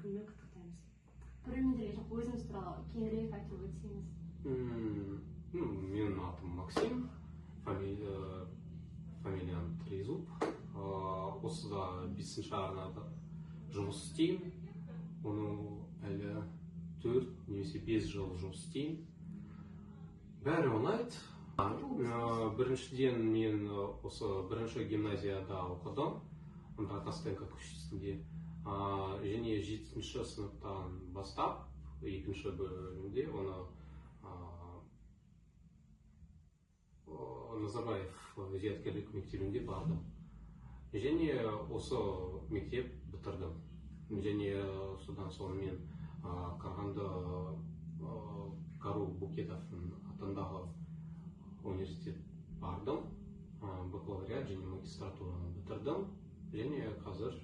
күнімен құттықтаймыз. Көрермендерге жалпы өзіңіз туралы кеңірек айтып өтсеңіз. Менің атым Максим, фамилиям Трезуб. Осыда 5-ші арнада жұмыс істеймін. Оны әлі 4 немесе 5 жыл жұмыс істеймін. Бәрі ұнайды. Біріншіден мен осы бірінші гимназияда оқыдым, Костенко көшесінде. Және 7-ші сыныптан бастап, 2-ші бөлімде оны Назарбаев зияткерлік мектебінде бардым. Және осы мектеп бітірдім. Және содан соң мен Қарағанды Кару Букетовтың атындағы университет бардым. Бакалавриат және магистратураны бітірдім. Және қазір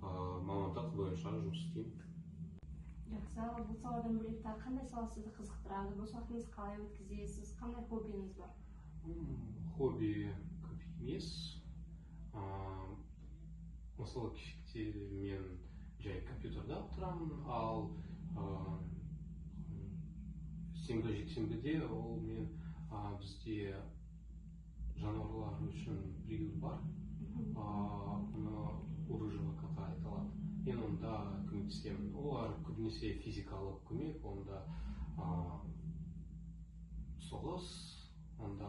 мамандық бойынша жұмыс істеймін. Жақсы, бұл саладан бөлек тағы қандай сала сізді қызықтырады? Бос уақытыңызды қалай өткізесіз? Қандай хоббиіңіз бар? Хобби көп емес. Мысалы кешікте мен жай компьютерда отырамын, ал сенбі-жексенбіде ол мен бізде жануарлар үшін приют бар. Оны Урыжова кота айтылады. Мен онда көмектесемін. Олар көбінесе физикалық көмек, онда соғыс, онда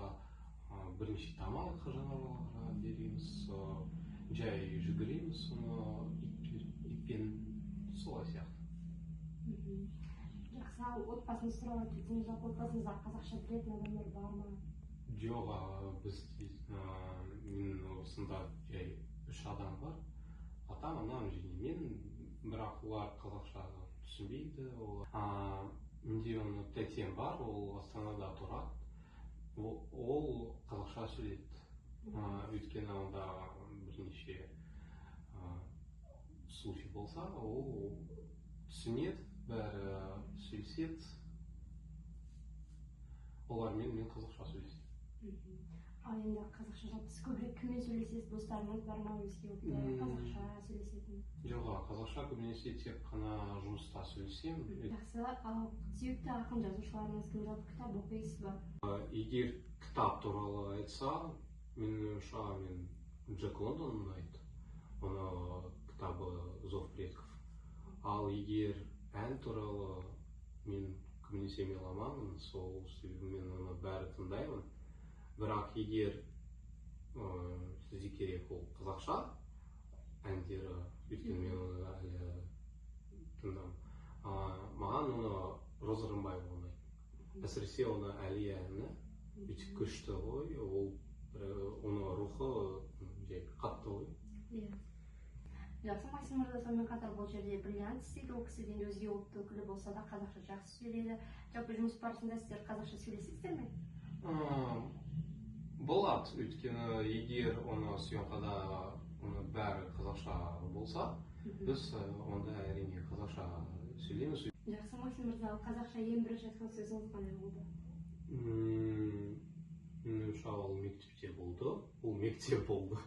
бірінші тамақ жануарларға береміз, жай жүгіреміз, итпен солай сияқты. Жақсы, отбасыңыз туралы айтып өтсеңіз, жалпы отбасыңызда қазақша білетін адамдар бар ма? Жоқ, мен осында жай 3 адам бар. Ата-анам және мен, бірақ олар қазақша түсінбейді. Менде оны тәтем бар, ол Астанада тұрады. Ол қазақша сөйлейді. Өйткені онда бірнеше случай болса, ол түсінеді, бәрі сөйлеседі. Олармен мен қазақша сөйлесем. Ал енді қазақша жалпы көбірек кіммен сөйлесесіз? Достарыңыз бар ма өзге ұлтта қазақша сөйлесетін? Жоқ, қазақша көбінесе тек қана жұмыста сөйлесем. Жақсы, ал сүйікті ақын жазушыларыңыз кім, жалпы кітап оқисыз ба? Егер кітап туралы айтса, мен Джек Лондон ұнайды. Оны кітабы Зов предков. Ал егер ән туралы мен көбінесе меломанмын, сол себебімен оны бәрі тыңдаймын. Бірақ егер сізге керек ол қазақша әндері, өйткені мен оны әлі тыңдамын. Маған оны Роза Рымбаева ұнайды. Әсіресе оны Әлия әні өте күшті ғой, оны рухы жай қатты ғой. Жақсы, Максим мырза, сонымен қатар бұл жерде бриллиант істейді, ол кісіден өзге ұлт өкілі болса да қазақша жақсы сөйлейді. Жалпы жұмыс барысында сіздер қазақша сөйлесесіздер ме? Болады, өйткені егер оны съемкада бәрі қазақша болса, біз онда әрине қазақша сөйлейміз. Жақсы, Максим мырза, қазақша ең бірінші айтқан сөзіңіз қандай болды? Меніңше ол мектепте болды, ол мектеп болды.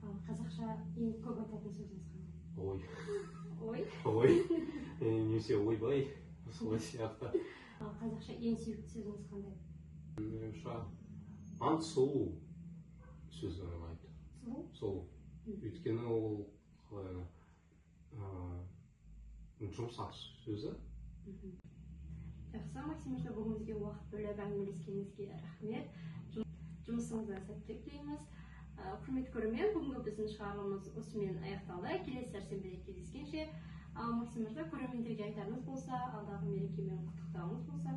Ал қазақша ең көп айтатын сөзіңіз қандай? Ой. Ой? Немесе ойбай, солай сияқты. Ал қазақша ең сүйікті сөзіңіз қандай? Меніңше ант сұлу сөзі ұнайды. Сұлу. Өйткені ол жұмсақ сөзі. Жақсы, Максим мырза, бүгін бізге уақыт бөліп әңгімелескеніңізге рахмет. Жұмысыңызға сәттілік тілейміз. Құрметті көрермен, бүгінгі біздің шығарылымыз осымен аяқталды. Келесі сәрсенбіде кездескенше. Максим мырза, көрермендерге айтарыңыз болса, алдағы мерекемен құттықтауыңыз болса?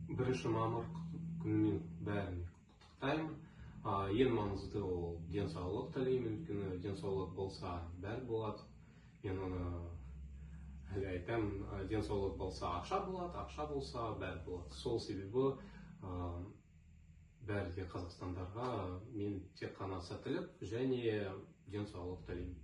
1 мамыр күнімен бәріне құттықтаймын. Ең маңызды ол денсаулық тілеймін, өйткені денсаулық болса бәрі болады. Мен оны әлі айтамын, денсаулық болса ақша болады, ақша болса бәрі болады. Сол себебі бәрі де қазақстандарға мен тек қана сәттілік және денсаулық тілеймін.